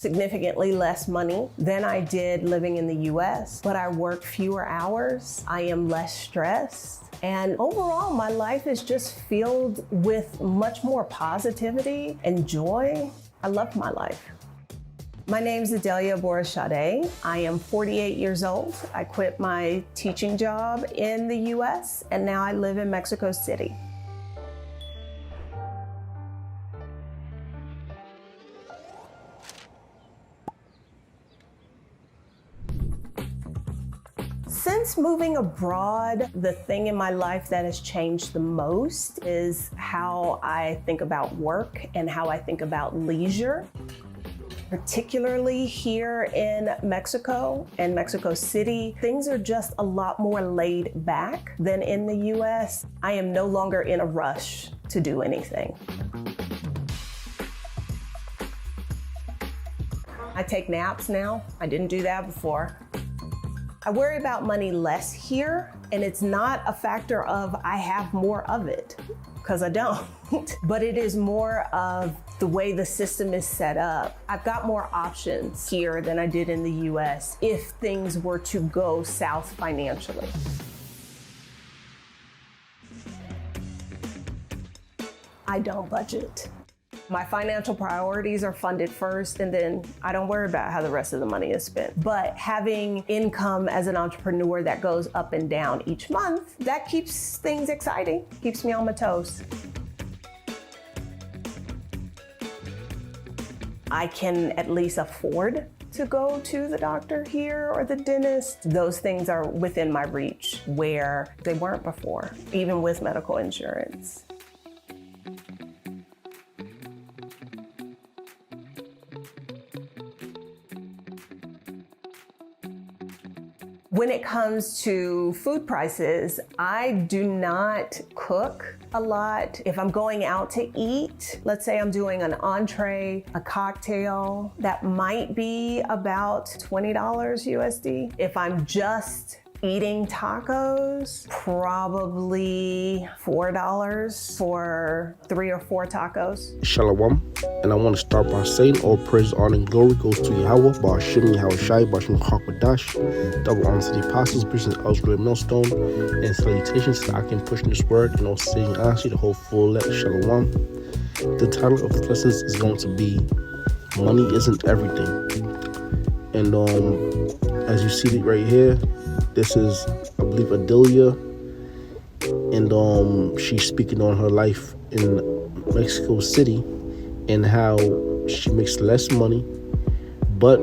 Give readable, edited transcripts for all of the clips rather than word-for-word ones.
significantly less money than I did living in the US, but I work fewer hours. I am less stressed. And overall, my life is just filled with much more positivity and joy. I love my life. My name's Adelia Borishade. I am 48 years old. I quit my teaching job in the US and now I live in Mexico City. Since moving abroad, the thing in my life that has changed the most is how I think about work and how I think about leisure. Particularly here in Mexico and Mexico City, things are just a lot more laid back than in the US. I am no longer in a rush to do anything. I take naps now. I didn't do that before. I worry about money less here, and it's not a factor of I have more of it, because I don't. But it is more of the way the system is set up. I've got more options here than I did in the US if things were to go south financially. I don't budget. My financial priorities are funded first, and then I don't worry about how the rest of the money is spent. But having income as an entrepreneur that goes up and down each month, that keeps things exciting, keeps me on my toes. I can at least afford to go to the doctor here or the dentist. Those things are within my reach where they weren't before, even with medical insurance. When it comes to food prices, I do not cook a lot. If I'm going out to eat, let's say I'm doing an entree, a cocktail, that might be about $20 USD. If I'm just eating tacos, probably $4 for 3 or 4 tacos. Shalom, and I want to start by saying all praise, honor, and glory goes to Yahweh, Ba'ashim Yahushai, Ba'ashim Chakbadash, double honor to the apostles, bishops, elders, great millstone, and salutations so I can push this word and also saying honestly the whole full let Shalom. The title of the lessons is going to be Money Isn't Everything. And as you see it right here, this is, I believe, Adelia, and she's speaking on her life in Mexico City and how she makes less money, but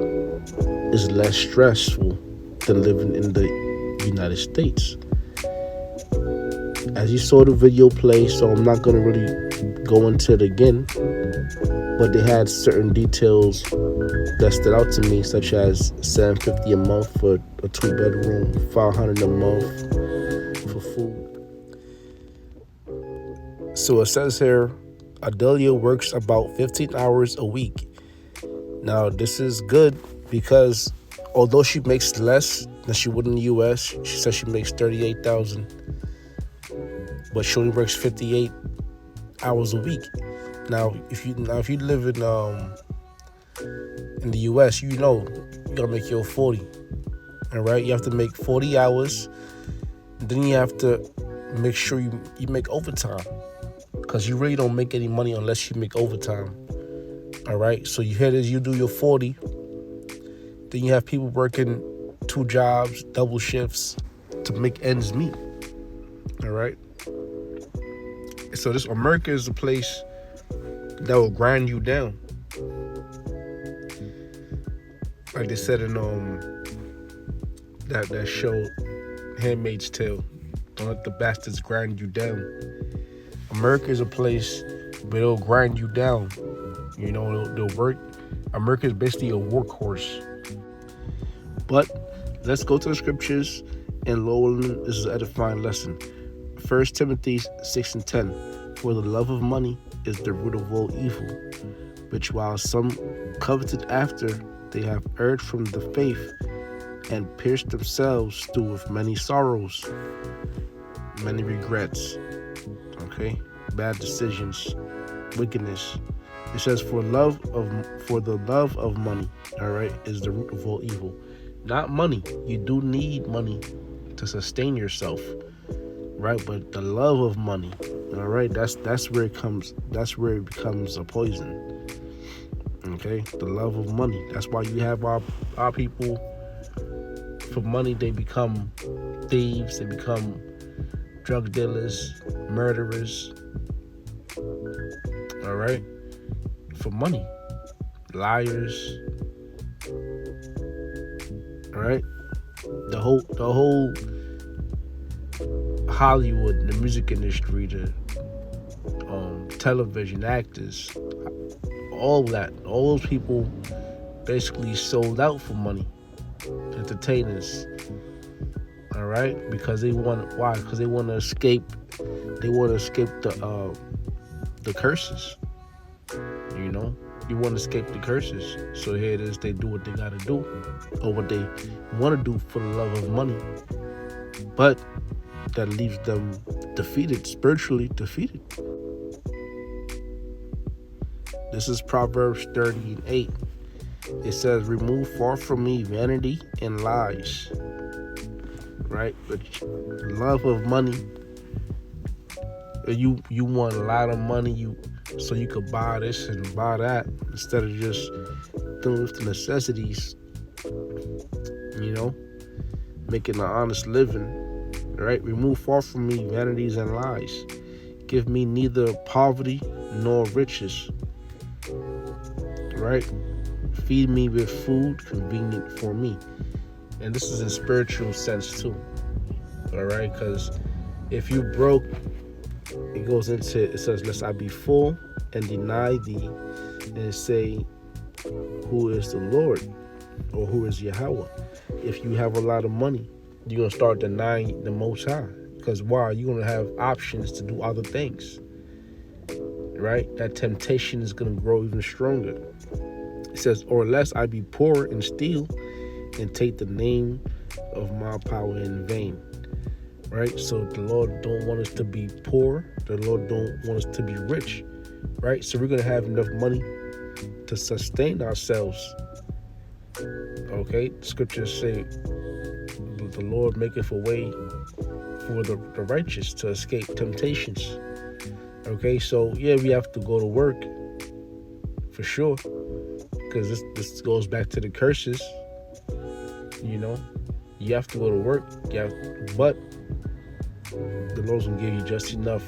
is less stressful than living in the United States. As you saw the video play, so I'm not going to really go into it again, but they had certain details that stood out to me, such as $750 a month for a 2-bedroom, $500 a month for food. So it says here, Adelia works about 15 hours a week. Now this is good because although she makes less than she would in the US, she says she makes $38,000, but she only works 58 hours a week. Now, if you live in the US, you know you gotta make your 40. All right, you have to make 40 hours. Then you have to make sure you make overtime, because you really don't make any money unless you make overtime. All right, so you do your 40. Then you have people working 2 jobs, double shifts to make ends meet. All right. So this America is a place that will grind you down. Like they said in that show, Handmaid's Tale, don't let the bastards grind you down. America is a place where they'll grind you down. You know, they'll work. America is basically a workhorse. But let's go to the scriptures and learn this is an edifying lesson. 1 Timothy 6:10. For the love of money is the root of all evil, which while some coveted after, they have erred from the faith and pierced themselves through with many sorrows, many regrets, okay, bad decisions, wickedness. It says, for the love of money, all right, is the root of all evil. Not money. You do need money to sustain yourself, right? But the love of money, all right, that's where it comes. That's where it becomes a poison. Okay, the love of money. That's why you have our people. For money, they become thieves. They become drug dealers, murderers. All right, for money, liars. All right, the whole Hollywood, the music industry, the television actors, all those people basically sold out for money. Entertainers, all right, because they want Because they want to escape. They want to escape the curses. You know, you want to escape the curses. So here it is. They do what they got to do, or what they want to do for the love of money, but that leaves them defeated, spiritually defeated. This is Proverbs 30:8. It says, remove far from me vanity and lies. Right? But love of money. You want a lot of money, so you could buy this and buy that, instead of just dealing with the necessities, you know, making an honest living. Right? Remove far from me vanities and lies. Give me neither poverty nor riches. Right? Feed me with food convenient for me. And this is in spiritual sense too. All right? Because if you broke, it says, lest I be full and deny thee and say, who is the Lord? Or who is Yahweh? If you have a lot of money, you're going to start denying the Most High. Because why? You're going to have options to do other things. Right? That temptation is going to grow even stronger. It says, or lest I be poor and steal and take the name of my power in vain. Right? So the Lord don't want us to be poor. The Lord don't want us to be rich. Right? So we're going to have enough money to sustain ourselves. Okay? Scriptures say, the Lord maketh a way for the righteous to escape temptations. Okay? So, yeah, we have to go to work for sure. Because this goes back to the curses. You know? You have to go to work. But the Lord's gonna give you just enough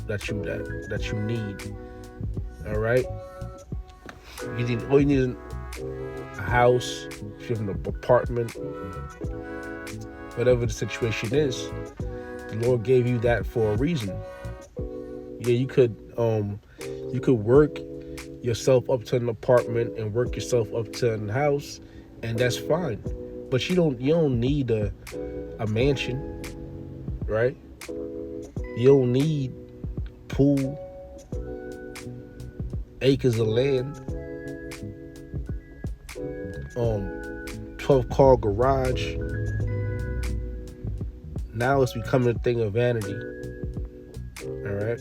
that you need. All right. All you need is a house, if you have an apartment, whatever the situation is. The Lord gave you that for a reason. Yeah, you could work yourself up to an apartment and work yourself up to a house, and that's fine. But you don't need a mansion. Right? You don't need pool, acres of land, 12-car garage. Now it's becoming a thing of vanity. All right.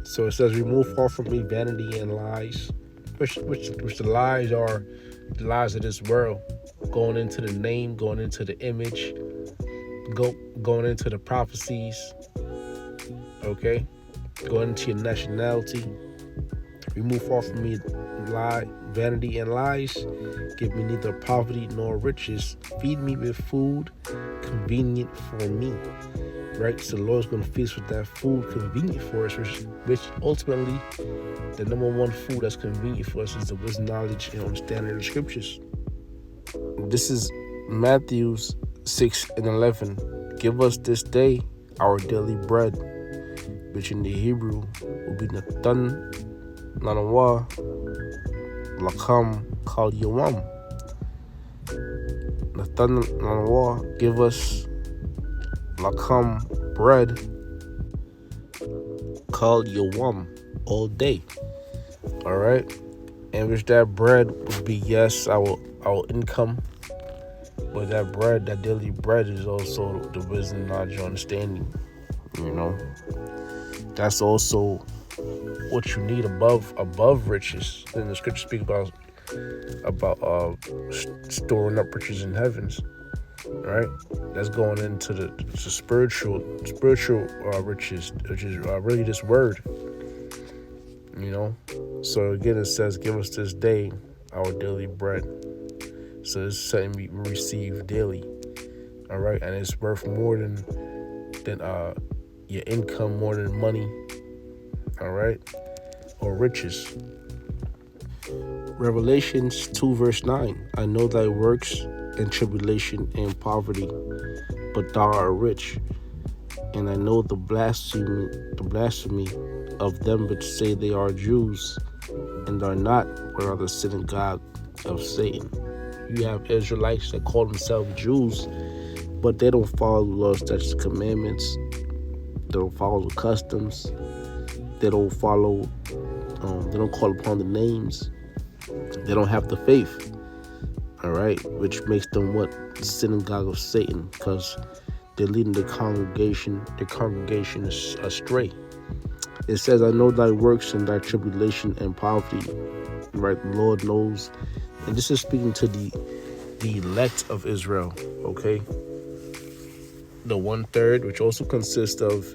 So it says, remove far from me vanity and lies, which the lies are the lies of this world, going into the name, going into the image, going into the prophecies, okay, going into your nationality. Remove far from me vanity and lies. Give me neither poverty nor riches. Feed me with food convenient for me. Right? So the Lord's going to feed us with that food convenient for us, which ultimately the number one food that's convenient for us is the wisdom, knowledge, and understanding of the scriptures. This is Matthew 6:11. Give us this day our daily bread, which in the Hebrew will be Natan Nanawa Lakam Kal Yawam. Natan Nanawa, give us Lakam bread Kal Yawam, all day. Alright? And which that bread would be, yes, our income. But that bread, that daily bread, is also the wisdom, knowledge, and understanding. You know, that's also what you need above riches. Then the scripture speak about storing up riches in heavens. Right, that's going into the spiritual riches, which is really this word. So again, it says, "Give us this day our daily bread." So it's something we receive daily. All right, and it's worth more than your income, more than money. All right, or riches. Revelations 2 verse 9. I know thy works and tribulation and poverty, but thou art rich. And I know the blasphemy of them which say they are Jews, and are not, but are the synagogue of Satan. You have Israelites that call themselves Jews, but they don't follow the laws, statutes, commandments. They don't follow the customs. They don't follow. They don't call upon the names. They don't have the faith. All right, which makes them what? The synagogue of Satan, because they're leading the congregation astray. It says, I know thy works and thy tribulation and poverty. Right, the Lord knows. And this is speaking to the elect of Israel, okay? The 1/3, which also consists of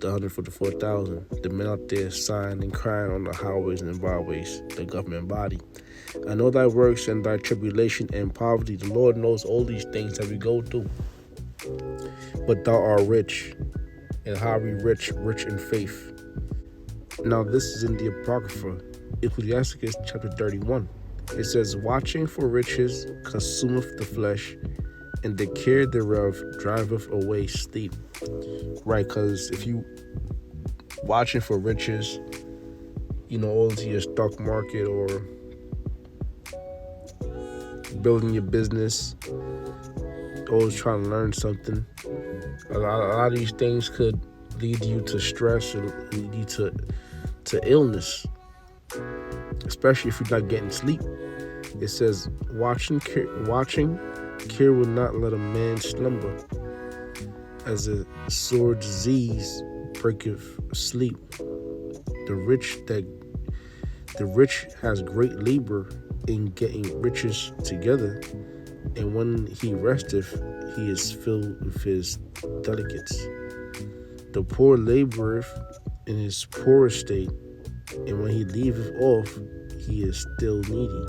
the 144,000, the men out there sighing and crying on the highways and byways, the government body. I know thy works and thy tribulation and poverty. The Lord knows all these things that we go through. But thou art rich. And how are we rich? Rich in faith. Now this is in the Apocrypha, Ecclesiasticus chapter 31. It says, watching for riches consumeth the flesh, and the care thereof driveth away sleep. Right, because if you watching for riches, all into your stock market or building your business, always trying to learn something. A lot of these things could lead you to stress or lead you to illness, especially if you're not getting sleep. It says, watching care will not let a man slumber, as a sore disease breaketh sleep. The rich has great labor in getting riches together, and when he resteth, he is filled with his delicates. The poor laboreth in his poor estate, and when he leaveth off, he is still needy.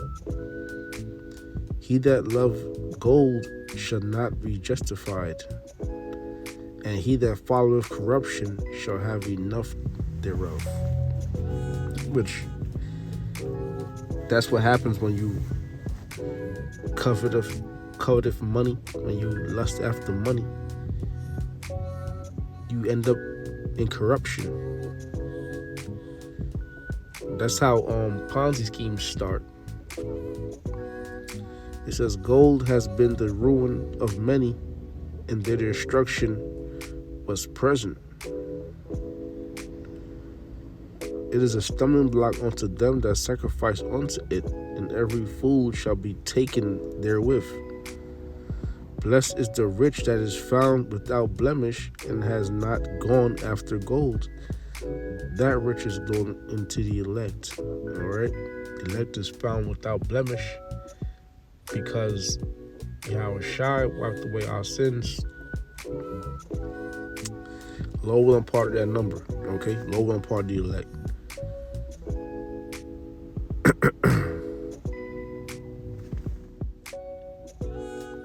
He that loveth gold shall not be justified, and he that followeth corruption shall have enough thereof. Which, that's what happens when you coveteth money, when you lust after money. You end up in corruption. That's how Ponzi schemes start. It says, gold has been the ruin of many, and their destruction was present. It is a stumbling block unto them that sacrifice unto it, and every fool shall be taken therewith. Blessed is the rich that is found without blemish, and has not gone after gold. That rich is going into the elect. All right, the elect is found without blemish, because Yahweh Shai wiped away our sins. Lord will impart that number. Okay, Lord will impart the elect.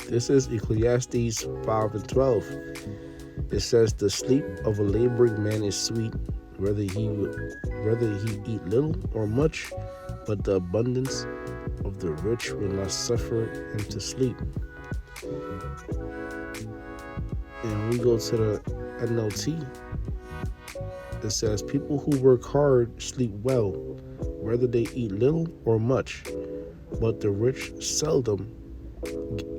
This is Ecclesiastes 5:12. It says, the sleep of a laboring man is sweet, whether he eat little or much, but the abundance of the rich will not suffer him to sleep. And we go to the NLT. It says, people who work hard sleep well, whether they eat little or much, but the rich seldom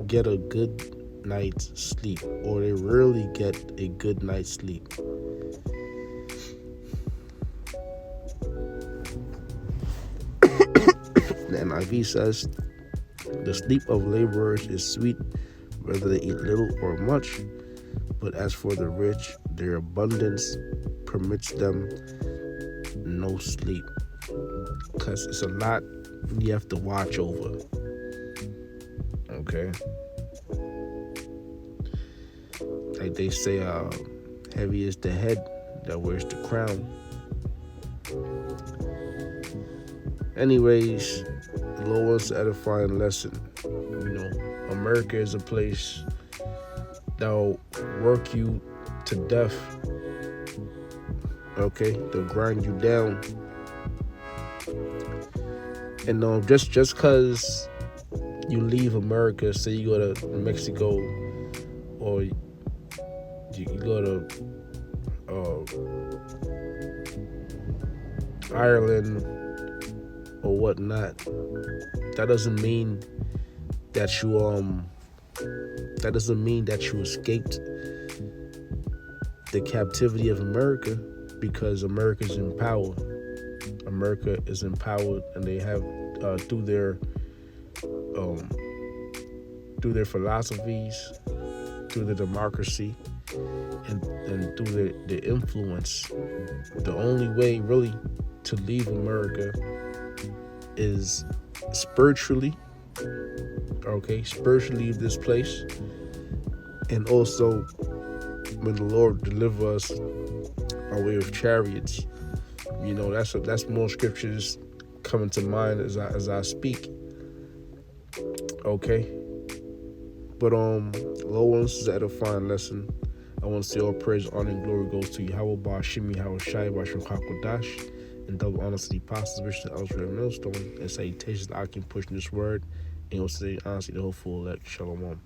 get a good night's sleep, or they rarely get a good night's sleep. The NIV says, the sleep of laborers is sweet, whether they eat little or much, but as for the rich, their abundance permits them no sleep, because it's a lot you have to watch over. Okay, like they say, heavy is the head that wears the crown. Anyways, the lowest edifying lesson. America is a place that'll work you to death. Okay, they'll grind you down. And just cause you leave America, say you go to Mexico, or you go to Ireland or whatnot, that doesn't mean that you escaped the captivity of America, because America's in power. America is empowered, and they have through their philosophies, through the democracy, and through their influence. The only way really to leave America is spiritually leave this place, and also when the Lord deliver us by way of chariots. That's more scriptures coming to mind as I speak. Okay, but low ones is an edifying lesson. I want to say all praise, honor, and glory goes to Yahweh Ba'ashim Yahweh Shai Ba'ashim Hakodash, and double honor to the apostles, Bishop Elsewhere Millstone, and salutations I can push this word, and also say honestly the whole full elect. Shalom.